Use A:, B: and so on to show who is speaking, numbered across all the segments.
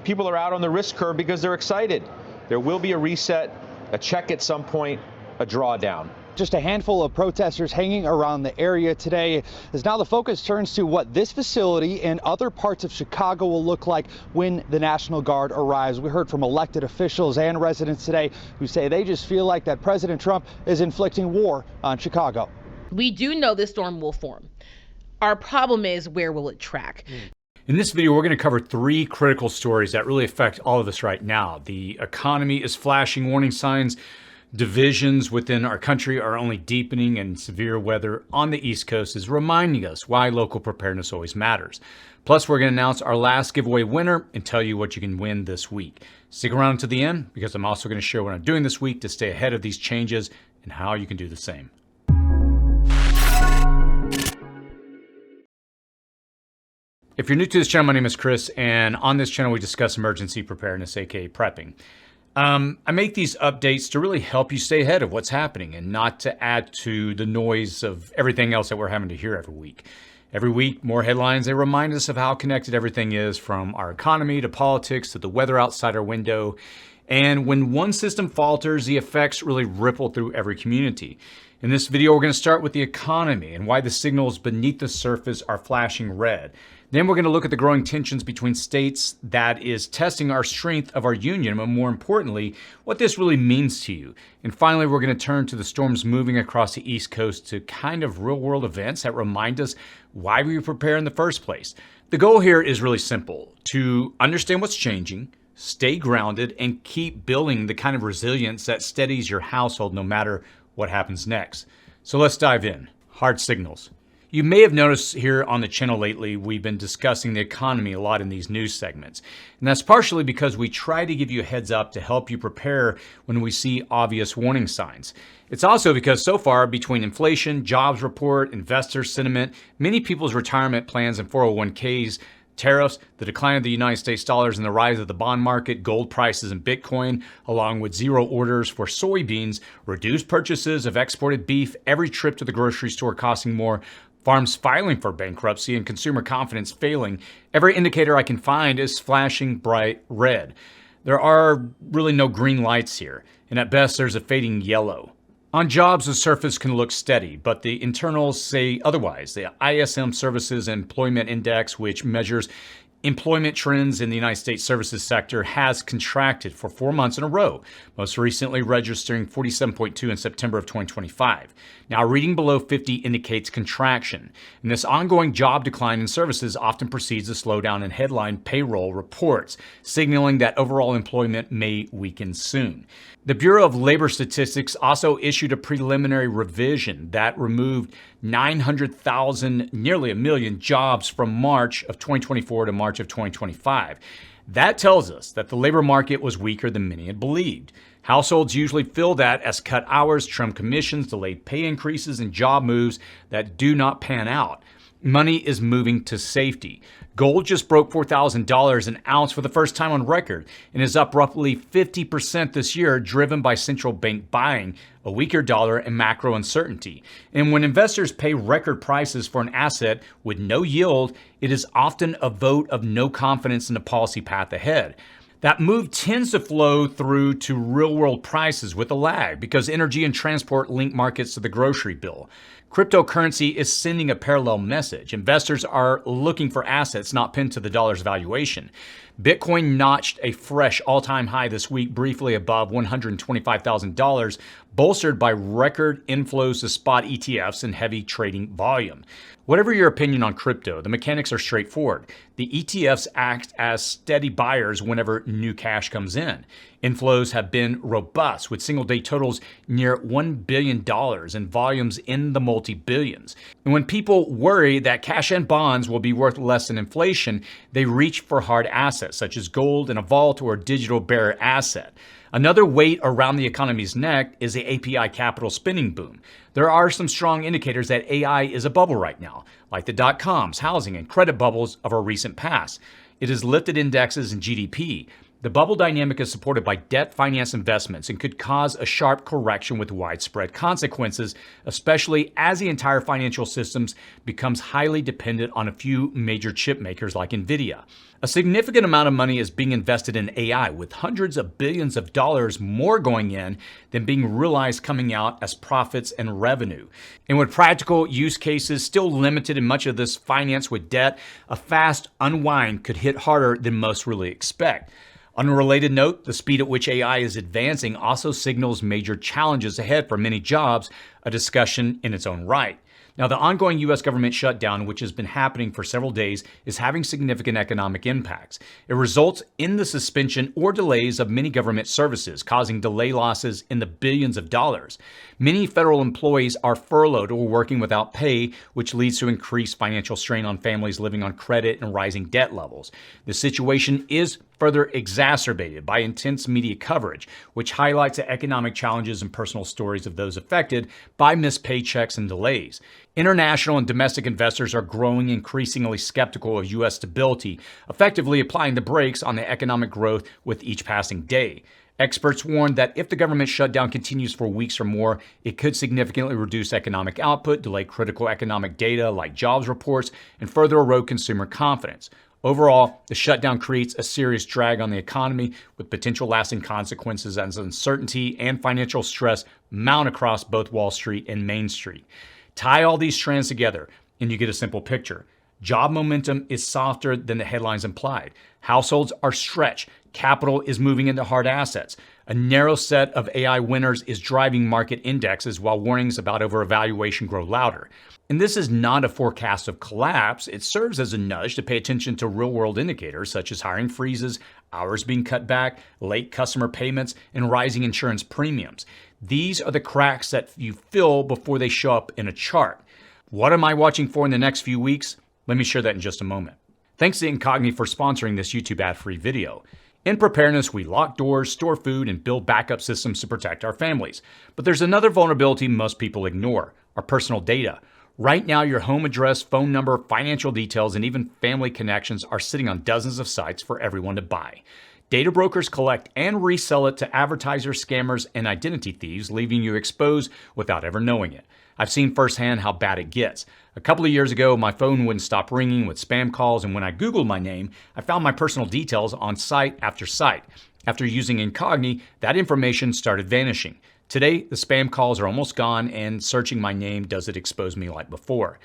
A: people are out on the risk curve because they're excited. There will be a reset, a check at some point, a drawdown.
B: Just a handful of protesters hanging around the area today as now the focus turns to what this facility and other parts of Chicago will look like when the National Guard arrives. We heard from elected officials and residents today who say they just feel like that President Trump is inflicting war on Chicago.
C: We do know this storm will form. Our problem is, where will it track?
D: In this video, we're going to cover 3 critical stories that really affect all of us right now. The economy is flashing warning signs. Divisions within our country are only deepening, and severe weather on the East Coast is reminding us why local preparedness always matters. Plus, we're going to announce our last giveaway winner and tell you what you can win this week. Stick around to the end because I'm also going to share what I'm doing this week to stay ahead of these changes and how you can do the same. If you're new to this channel, my name is Chris, and on this channel we discuss emergency preparedness, aka prepping. I make these updates to really help you stay ahead of what's happening and not to add to the noise of everything else that we're having to hear every week. Every week, more headlines, they remind us of how connected everything is, from our economy to politics to the weather outside our window. And when one system falters, the effects really ripple through every community. In this video, we're going to start with the economy and why the signals beneath the surface are flashing red. Then we're going to look at the growing tensions between states that is testing our strength of our union, but more importantly, what this really means to you. And finally, we're going to turn to the storms moving across the East Coast to kind of real-world events that remind us why we prepare in the first place. The goal here is really simple: to understand what's changing, stay grounded, and keep building the kind of resilience that steadies your household no matter what happens next. So let's dive in. Hard signals. You may have noticed here on the channel lately, we've been discussing the economy a lot in these news segments. And that's partially because we try to give you a heads up to help you prepare when we see obvious warning signs. It's also because so far, between inflation, jobs report, investor sentiment, many people's retirement plans and 401ks, tariffs, the decline of the United States dollars and the rise of the bond market, gold prices and Bitcoin, along with zero orders for soybeans, reduced purchases of exported beef, every trip to the grocery store costing more, farms filing for bankruptcy, and consumer confidence failing, every indicator I can find is flashing bright red. There are really no green lights here, and at best there's a fading yellow. On jobs, the surface can look steady, but the internals say otherwise. The ISM Services Employment Index, which measures employment trends in the United States services sector, has contracted for 4 months in a row, most recently registering 47.2 in September of 2025. Now, reading below 50 indicates contraction, and this ongoing job decline in services often precedes a slowdown in headline payroll reports, signaling that overall employment may weaken soon. The Bureau of Labor Statistics also issued a preliminary revision that removed 900,000, nearly a million jobs from March of 2024 to March of 2025. That tells us that the labor market was weaker than many had believed. Households usually fill that as cut hours, trimmed commissions, delayed pay increases, and job moves that do not pan out. Money is moving to safety. Gold just broke $4,000 an ounce for the first time on record and is up roughly 50% this year, driven by central bank buying, a weaker dollar, and macro uncertainty. And when investors pay record prices for an asset with no yield, it is often a vote of no confidence in the policy path ahead. That move tends to flow through to real-world prices with a lag because energy and transport link markets to the grocery bill. Cryptocurrency is sending a parallel message. Investors are looking for assets not pinned to the dollar's valuation. Bitcoin notched a fresh all-time high this week, briefly above $125,000, bolstered by record inflows to spot ETFs and heavy trading volume. Whatever your opinion on crypto, the mechanics are straightforward. The ETFs act as steady buyers whenever new cash comes in. Inflows have been robust, with single-day totals near $1 billion and volumes in the multi-billions. And when people worry that cash and bonds will be worth less than inflation, they reach for hard assets such as gold and a vault or a digital bearer asset. Another weight around the economy's neck is the API capital spending boom. There are some strong indicators that AI is a bubble right now, like the dot-coms, housing, and credit bubbles of our recent past. It has lifted indexes and GDP. The bubble dynamic is supported by debt finance investments and could cause a sharp correction with widespread consequences, especially as the entire financial system becomes highly dependent on a few major chip makers like Nvidia. A significant amount of money is being invested in AI, with hundreds of billions of dollars more going in than being realized coming out as profits and revenue. And with practical use cases still limited in much of this finance with debt, a fast unwind could hit harder than most really expect. On a related note, the speed at which AI is advancing also signals major challenges ahead for many jobs, a discussion in its own right. Now, the ongoing U.S. government shutdown, which has been happening for several days, is having significant economic impacts. It results in the suspension or delays of many government services, causing delay losses in the billions of dollars. Many federal employees are furloughed or working without pay, which leads to increased financial strain on families living on credit and rising debt levels. The situation is further exacerbated by intense media coverage, which highlights the economic challenges and personal stories of those affected by missed paychecks and delays. International and domestic investors are growing increasingly skeptical of U.S. stability, effectively applying the brakes on the economic growth with each passing day. Experts warn that if the government shutdown continues for weeks or more, it could significantly reduce economic output, delay critical economic data like jobs reports, and further erode consumer confidence. Overall, the shutdown creates a serious drag on the economy, with potential lasting consequences as uncertainty and financial stress mount across both Wall Street and Main Street. Tie all these strands together, and you get a simple picture. Job momentum is softer than the headlines implied. Households are stretched. Capital is moving into hard assets. A narrow set of AI winners is driving market indexes while warnings about overvaluation grow louder. And this is not a forecast of collapse. It serves as a nudge to pay attention to real-world indicators such as hiring freezes, hours being cut back, late customer payments, and rising insurance premiums. These are the cracks that you fill before they show up in a chart. What am I watching for in the next few weeks? Let me share that in just a moment. Thanks to Incogni for sponsoring this YouTube ad-free video. In preparedness, we lock doors, store food, and build backup systems to protect our families. But there's another vulnerability most people ignore: our personal data. Right now, your home address, phone number, financial details, and even family connections are sitting on dozens of sites for everyone to buy. Data brokers collect and resell it to advertisers, scammers, and identity thieves, leaving you exposed without ever knowing it. I've seen firsthand how bad it gets. A couple of years ago, my phone wouldn't stop ringing with spam calls, and when I Googled my name, I found my personal details on site after site. After using Incogni, that information started vanishing. Today, the spam calls are almost gone, and searching my name doesn't expose me like before.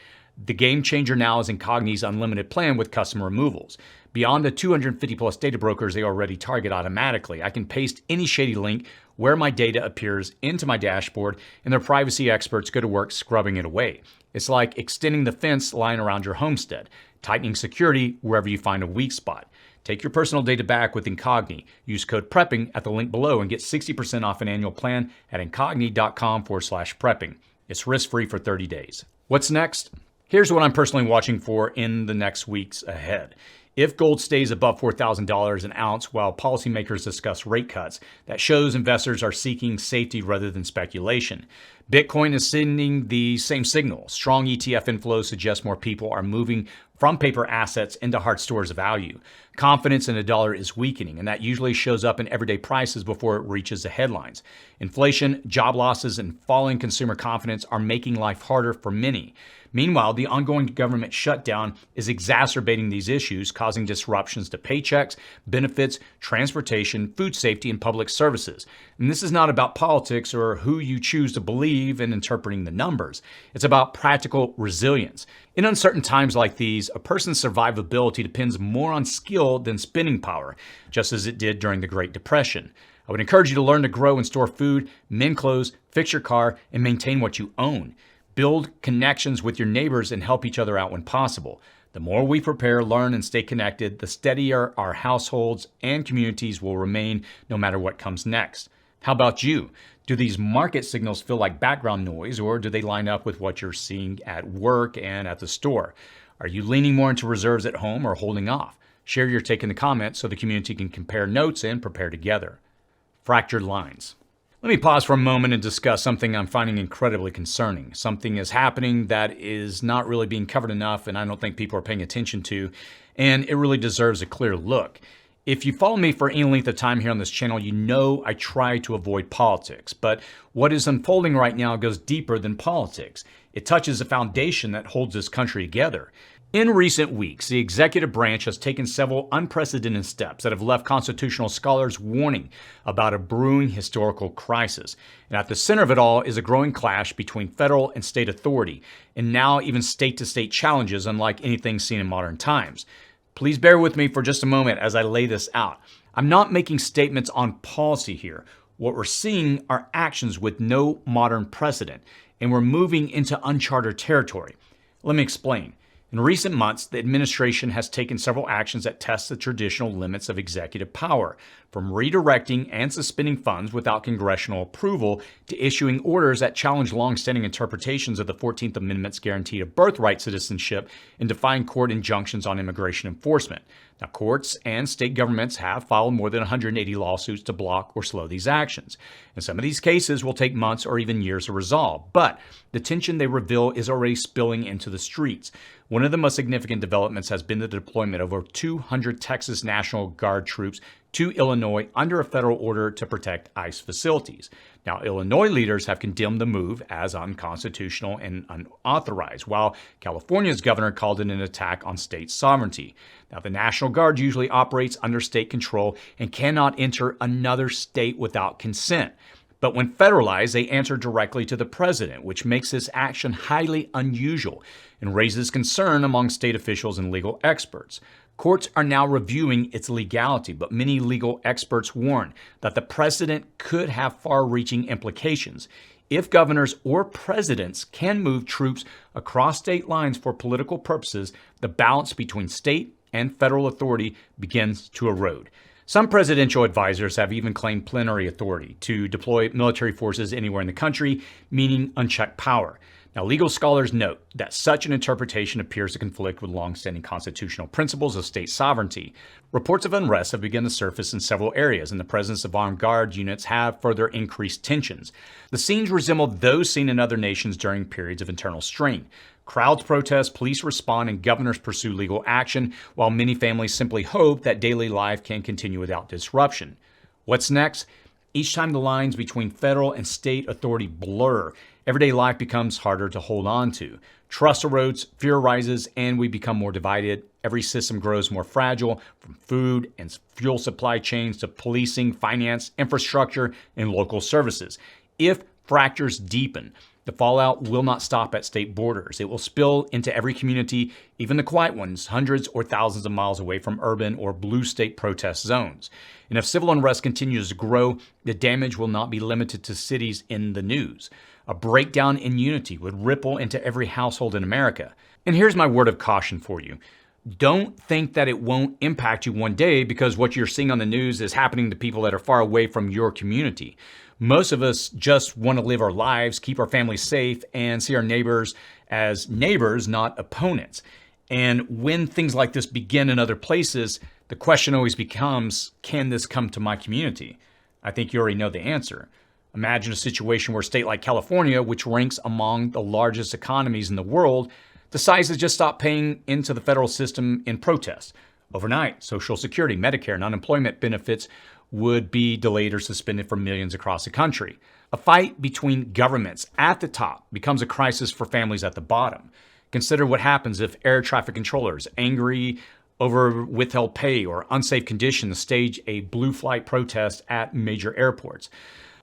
D: The game changer now is Incogni's unlimited plan with custom removals. Beyond the 250 plus data brokers they already target automatically, I can paste any shady link where my data appears into my dashboard, and their privacy experts go to work scrubbing it away. It's like extending the fence line around your homestead, tightening security wherever you find a weak spot. Take your personal data back with Incogni. Use code PREPPING at the link below and get 60% off an annual plan at incogni.com/prepping. It's risk-free for 30 days. What's next? Here's what I'm personally watching for in the next weeks ahead. If gold stays above $4,000 an ounce while policymakers discuss rate cuts, that shows investors are seeking safety rather than speculation. Bitcoin is sending the same signal. Strong ETF inflows suggest more people are moving from paper assets into hard stores of value. Confidence in the dollar is weakening, and that usually shows up in everyday prices before it reaches the headlines. Inflation, job losses, and falling consumer confidence are making life harder for many. Meanwhile, the ongoing government shutdown is exacerbating these issues, causing disruptions to paychecks, benefits, transportation, food safety, and public services. And this is not about politics or who you choose to believe in interpreting the numbers. It's about practical resilience. In uncertain times like these, a person's survivability depends more on skill than spending power, just as it did during the Great Depression. I would encourage you to learn to grow and store food, mend clothes, fix your car, and maintain what you own. Build connections with your neighbors and help each other out when possible. The more we prepare, learn, and stay connected, the steadier our households and communities will remain no matter what comes next. How about you? Do these market signals feel like background noise, or do they line up with what you're seeing at work and at the store? Are you leaning more into reserves at home or holding off? Share your take in the comments so the community can compare notes and prepare together. Fractured lines. Let me pause for a moment and discuss something I'm finding incredibly concerning. Something is happening that is not really being covered enough, and I don't think people are paying attention to, and it really deserves a clear look. If you follow me for any length of time here on this channel, you know I try to avoid politics. But what is unfolding right now goes deeper than politics. It touches the foundation that holds this country together. In recent weeks, the executive branch has taken several unprecedented steps that have left constitutional scholars warning about a brewing historical crisis. And at the center of it all is a growing clash between federal and state authority, and now even state-to-state challenges unlike anything seen in modern times. Please bear with me for just a moment as I lay this out. I'm not making statements on policy here. What we're seeing are actions with no modern precedent, and we're moving into uncharted territory. Let me explain. In recent months, the administration has taken several actions that test the traditional limits of executive power, from redirecting and suspending funds without congressional approval to issuing orders that challenge longstanding interpretations of the 14th Amendment's guarantee of birthright citizenship and defying court injunctions on immigration enforcement. Now, courts and state governments have filed more than 180 lawsuits to block or slow these actions. And some of these cases will take months or even years to resolve, but the tension they reveal is already spilling into the streets. One of the most significant developments has been the deployment of over 200 Texas National Guard troops to Illinois under a federal order to protect ICE facilities. Now, Illinois leaders have condemned the move as unconstitutional and unauthorized, while California's governor called it an attack on state sovereignty. Now, the National Guard usually operates under state control and cannot enter another state without consent. But when federalized, they answer directly to the president, which makes this action highly unusual and raises concern among state officials and legal experts. Courts are now reviewing its legality, but many legal experts warn that the precedent could have far-reaching implications. If governors or presidents can move troops across state lines for political purposes, the balance between state and federal authority begins to erode. Some presidential advisors have even claimed plenary authority to deploy military forces anywhere in the country, meaning unchecked power. Now, legal scholars note that such an interpretation appears to conflict with longstanding constitutional principles of state sovereignty. Reports of unrest have begun to surface in several areas, and the presence of armed guard units have further increased tensions. The scenes resemble those seen in other nations during periods of internal strain. Crowds protest, police respond, and governors pursue legal action, while many families simply hope that daily life can continue without disruption. What's next? Each time the lines between federal and state authority blur, everyday life becomes harder to hold on to. Trust erodes, fear rises, and we become more divided. Every system grows more fragile, from food and fuel supply chains to policing, finance, infrastructure, and local services. If fractures deepen, the fallout will not stop at state borders. It will spill into every community, even the quiet ones, hundreds or thousands of miles away from urban or blue state protest zones. And if civil unrest continues to grow, the damage will not be limited to cities in the news. A breakdown in unity would ripple into every household in America. And here's my word of caution for you. Don't think that it won't impact you one day because what you're seeing on the news is happening to people that are far away from your community. Most of us just want to live our lives, keep our families safe, and see our neighbors as neighbors, not opponents. And when things like this begin in other places, the question always becomes, can this come to my community? I think you already know the answer. Imagine a situation where a state like California, which ranks among the largest economies in the world, decides to just stop paying into the federal system in protest. Overnight, Social Security, Medicare, and unemployment benefits would be delayed or suspended for millions across the country. A fight between governments at the top becomes a crisis for families at the bottom. Consider what happens if air traffic controllers, angry over withheld pay or unsafe conditions, stage a blue flight protest at major airports.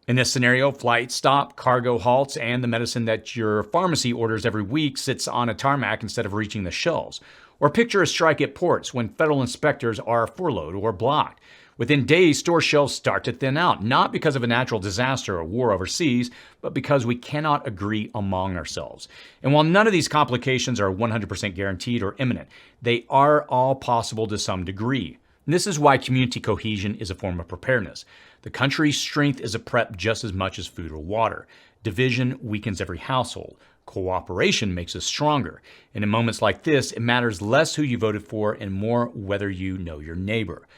D: In this scenario, flights stop, cargo halts, and the medicine that your pharmacy orders every week sits on a tarmac instead of reaching the shelves. Or picture a strike at ports when federal inspectors are furloughed or blocked. Within days, store shelves start to thin out, not because of a natural disaster or war overseas, but because we cannot agree among ourselves. And while none of these complications are 100% guaranteed or imminent, they are all possible to some degree. And this is why community cohesion is a form of preparedness. The country's strength is a prep just as much as food or water. Division weakens every household. Cooperation makes us stronger. And in moments like this, it matters less who you voted for and more whether you know your neighbor.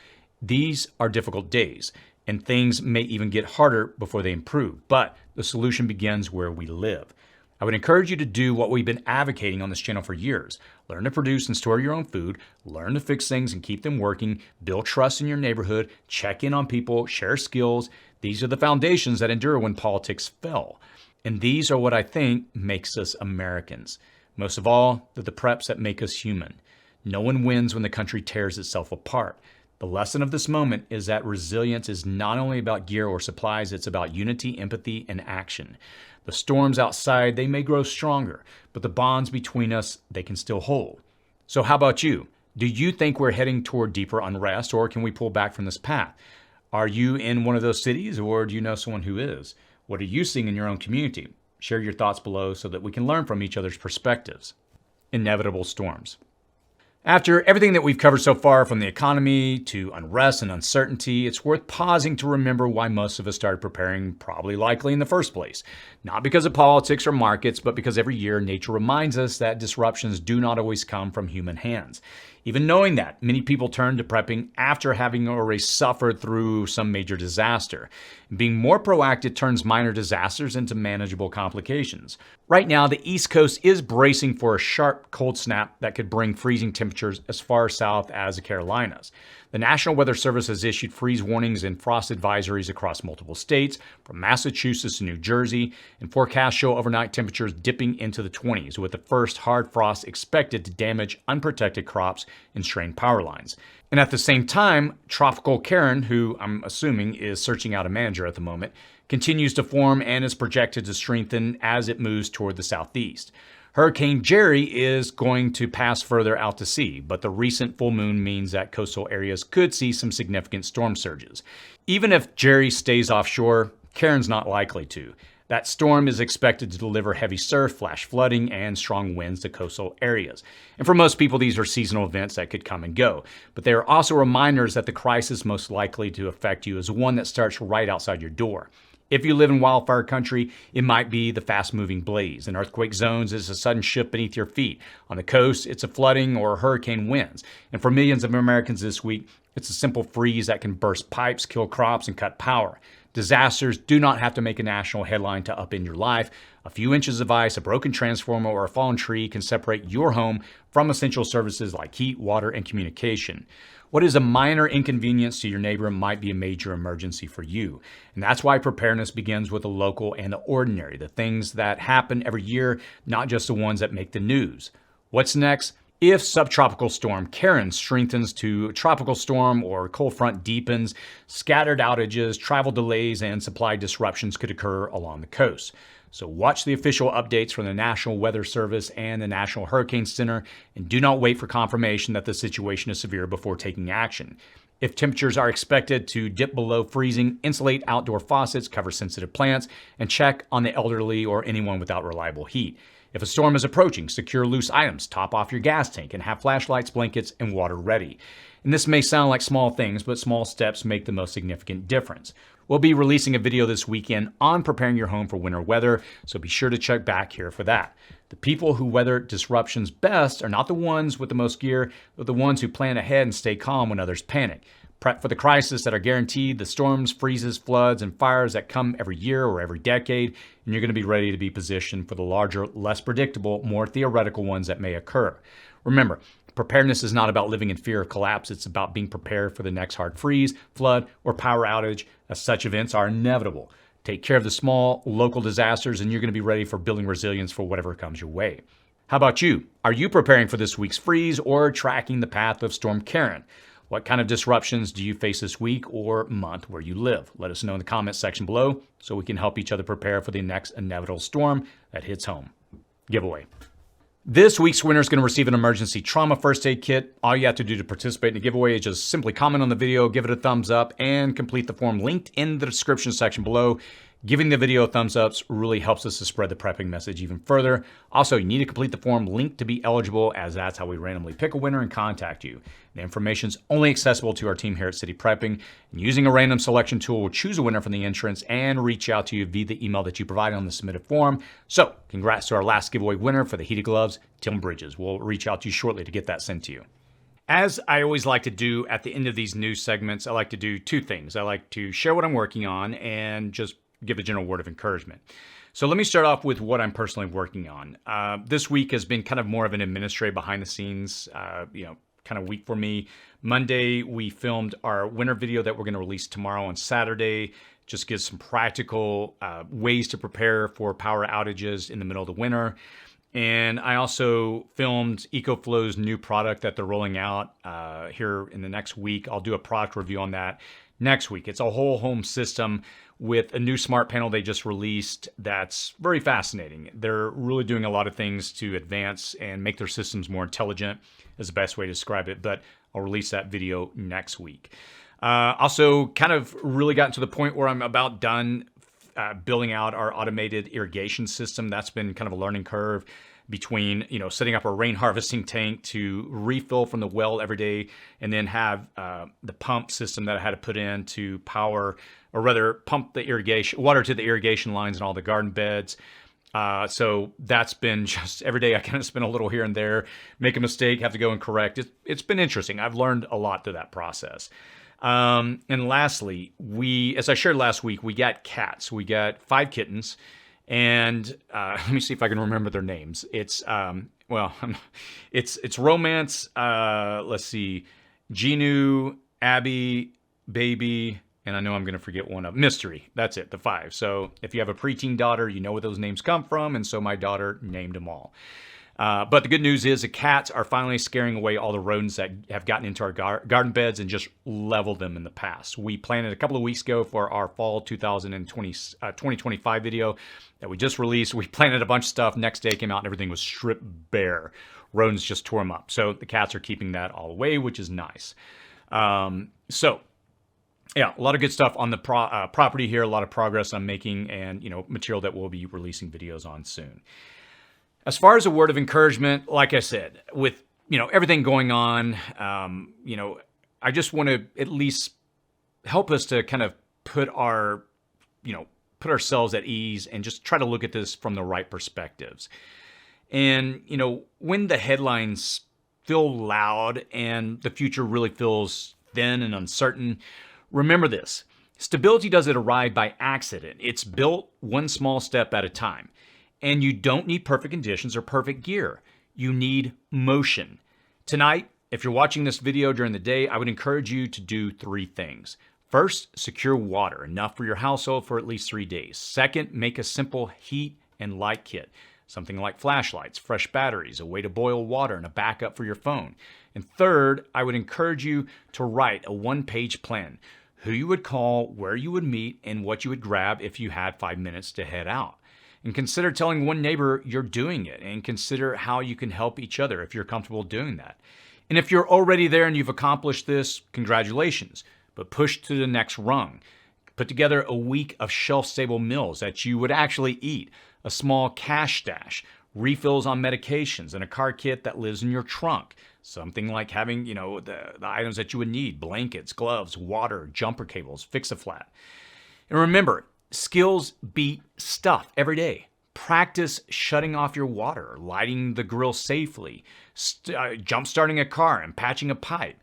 D: These are difficult days, and things may even get harder before they improve, but the solution begins where we live. I would encourage you to do what we've been advocating on this channel for years. Learn to produce and store your own food, learn to fix things and keep them working, build trust in your neighborhood, check in on people, share skills. These are the foundations that endure when politics fail. And these are what I think makes us Americans. Most of all, they're the preps that make us human. No one wins when the country tears itself apart. The lesson of this moment is that resilience is not only about gear or supplies, it's about unity, empathy, and action. The storms outside, they may grow stronger, but the bonds between us, they can still hold. So how about you? Do you think we're heading toward deeper unrest, or can we pull back from this path? Are you in one of those cities, or do you know someone who is? What are you seeing in your own community? Share your thoughts below so that we can learn from each other's perspectives. Inevitable storms. After everything that we've covered so far, from the economy to unrest and uncertainty, it's worth pausing to remember why most of us started preparing probably likely in the first place. Not because of politics or markets, but because every year nature reminds us that disruptions do not always come from human hands. Even knowing that, many people turn to prepping after having already suffered through some major disaster. Being more proactive turns minor disasters into manageable complications. Right now, the East Coast is bracing for a sharp cold snap that could bring freezing temperatures as far south as the Carolinas. The National Weather Service has issued freeze warnings and frost advisories across multiple states, from Massachusetts to New Jersey, and forecasts show overnight temperatures dipping into the 20s, with the first hard frost expected to damage unprotected crops and strain power lines. And at the same time, Tropical Karen, who I'm assuming is searching out a manager at the moment, continues to form and is projected to strengthen as it moves toward the southeast. Hurricane Jerry is going to pass further out to sea, but the recent full moon means that coastal areas could see some significant storm surges. Even if Jerry stays offshore, Karen's not likely to. That storm is expected to deliver heavy surf, flash flooding, and strong winds to coastal areas. And for most people, these are seasonal events that could come and go. But they are also reminders that the crisis most likely to affect you is one that starts right outside your door. If you live in wildfire country, it might be the fast-moving blaze. In earthquake zones, it's a sudden shift beneath your feet. On the coast, it's a flooding or hurricane winds. And for millions of Americans this week, it's a simple freeze that can burst pipes, kill crops, and cut power. Disasters do not have to make a national headline to upend your life. A few inches of ice, a broken transformer, or a fallen tree can separate your home from essential services like heat, water, and communication. What is a minor inconvenience to your neighbor might be a major emergency for you. And that's why preparedness begins with the local and the ordinary, the things that happen every year, not just the ones that make the news. What's next? If subtropical storm Karen strengthens to tropical storm or cold front deepens, scattered outages, travel delays, and supply disruptions could occur along the coast. So watch the official updates from the National Weather Service and the National Hurricane Center, and do not wait for confirmation that the situation is severe before taking action. If temperatures are expected to dip below freezing, insulate outdoor faucets, cover sensitive plants, and check on the elderly or anyone without reliable heat. If a storm is approaching, secure loose items, top off your gas tank, and have flashlights, blankets, and water ready. And this may sound like small things, but small steps make the most significant difference. We'll be releasing a video this weekend on preparing your home for winter weather, so be sure to check back here for that. The people who weather disruptions best are not the ones with the most gear, but the ones who plan ahead and stay calm when others panic. Prep for the crisis that are guaranteed, the storms, freezes, floods, and fires that come every year or every decade, and you're going to be ready to be positioned for the larger, less predictable, more theoretical ones that may occur. Remember, preparedness is not about living in fear of collapse. It's about being prepared for the next hard freeze, flood, or power outage, as such events are inevitable. Take care of the small, local disasters, and you're going to be ready for building resilience for whatever comes your way. How about you? Are you preparing for this week's freeze or tracking the path of Storm Karen? What kind of disruptions do you face this week or month where you live? Let us know in the comments section below so we can help each other prepare for the next inevitable storm that hits home. Giveaway. This week's winner is going to receive an emergency trauma first aid kit. All you have to do to participate in the giveaway is just simply comment on the video, give it a thumbs up, and complete the form linked in the description section below. Giving the video a thumbs up really helps us to spread the prepping message even further. Also, you need to complete the form linked to be eligible, as that's how we randomly pick a winner and contact you. The information is only accessible to our team here at City Prepping, and using a random selection tool will choose a winner from the entrance and reach out to you via the email that you provided on the submitted form. So, congrats to our last giveaway winner for the heated gloves, Tim Bridges. We'll reach out to you shortly to get that sent to you. As I always like to do at the end of these news segments, I like to do two things. I like to share what I'm working on and just give a general word of encouragement. So let me start off with what I'm personally working on. This week has been kind of more of an administrative behind the scenes, kind of week for me. Monday, we filmed our winter video that we're going to release tomorrow on Saturday. Just gives some practical ways to prepare for power outages in the middle of the winter. And I also filmed EcoFlow's new product that they're rolling out here in the next week. I'll do a product review on that next week. It's a whole home system with a new smart panel they just released that's very fascinating. They're really doing a lot of things to advance and make their systems more intelligent, is the best way to describe it, but I'll release that video next week. Also kind of really gotten to the point where I'm about done building out our automated irrigation system. That's been kind of a learning curve between, setting up a rain harvesting tank to refill from the well every day, and then have the pump system that I had to put in to power, or rather pump the irrigation water to the irrigation lines and all the garden beds. So that's been just every day I kind of spin a little here and there, make a mistake, have to go and correct. It's been interesting. I've learned a lot through that process. And lastly, as I shared last week, we got cats. We got 5 kittens. And let me see if I can remember their names. It's it's Romance. Let's see, Genu, Abby, Baby, and I know I'm going to forget one of Mystery. That's it, the 5. So if you have a preteen daughter, you know where those names come from, and so my daughter named them all. But the good news is the cats are finally scaring away all the rodents that have gotten into our garden beds and just leveled them in the past. We planted a couple of weeks ago for our fall 2025 video that we just released. We planted a bunch of stuff. Next day came out and everything was stripped bare. Rodents just tore them up. So the cats are keeping that all away, which is nice. Yeah, a lot of good stuff on the property here. A lot of progress I'm making, and material that we'll be releasing videos on soon. As far as a word of encouragement, like I said, with everything going on, I just want to at least help us to kind of put ourselves at ease and just try to look at this from the right perspectives. And when the headlines feel loud and the future really feels thin and uncertain, remember this: stability doesn't arrive by accident. It's built one small step at a time. And you don't need perfect conditions or perfect gear. You need motion. Tonight, if you're watching this video during the day, I would encourage you to do 3 things. First, secure water, enough for your household for at least 3 days. Second, make a simple heat and light kit. Something like flashlights, fresh batteries, a way to boil water, and a backup for your phone. And third, I would encourage you to write a 1-page plan. Who you would call, where you would meet, and what you would grab if you had 5 minutes to head out. And consider telling one neighbor you're doing it, and consider how you can help each other if you're comfortable doing that. And if you're already there and you've accomplished this, congratulations, but push to the next rung. Put together a week of shelf-stable meals that you would actually eat, a small cash stash, refills on medications, and a car kit that lives in your trunk. Something like having, the items that you would need: blankets, gloves, water, jumper cables, Fix-A-Flat. And remember, skills beat stuff every day. Practice shutting off your water, lighting the grill safely, jump-starting a car, and patching a pipe.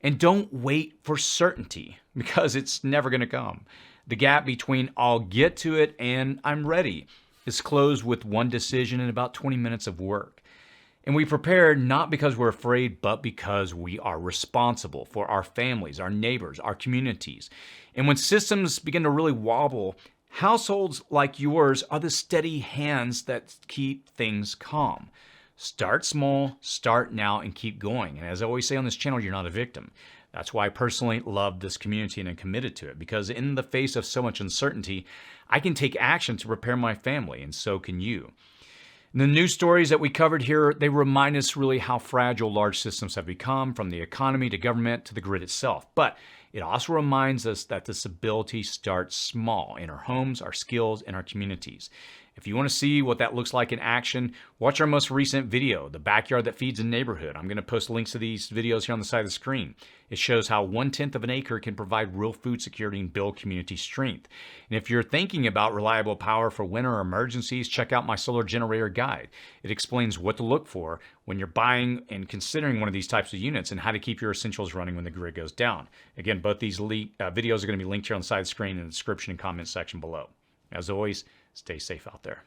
D: And don't wait for certainty, because it's never going to come. The gap between I'll get to it and I'm ready is closed with one decision and about 20 minutes of work. And we prepare not because we're afraid, but because we are responsible for our families, our neighbors, our communities. And when systems begin to really wobble, households like yours are the steady hands that keep things calm. Start small, start now, and keep going. And as I always say on this channel, you're not a victim. That's why I personally love this community and am committed to it, because in the face of so much uncertainty, I can take action to prepare my family, and so can you. The news stories that we covered here, they remind us really how fragile large systems have become, from the economy to government to the grid itself. But it also reminds us that this ability starts small in our homes, our skills, and our communities. If you want to see what that looks like in action, watch our most recent video, The Backyard That Feeds a Neighborhood. I'm going to post links to these videos here on the side of the screen. It shows how 1/10 of an acre can provide real food security and build community strength. And if you're thinking about reliable power for winter emergencies, check out my solar generator guide. It explains what to look for when you're buying and considering one of these types of units, and how to keep your essentials running when the grid goes down. Again, both these videos are going to be linked here on the side of the screen in the description and comment section below. As always, stay safe out there.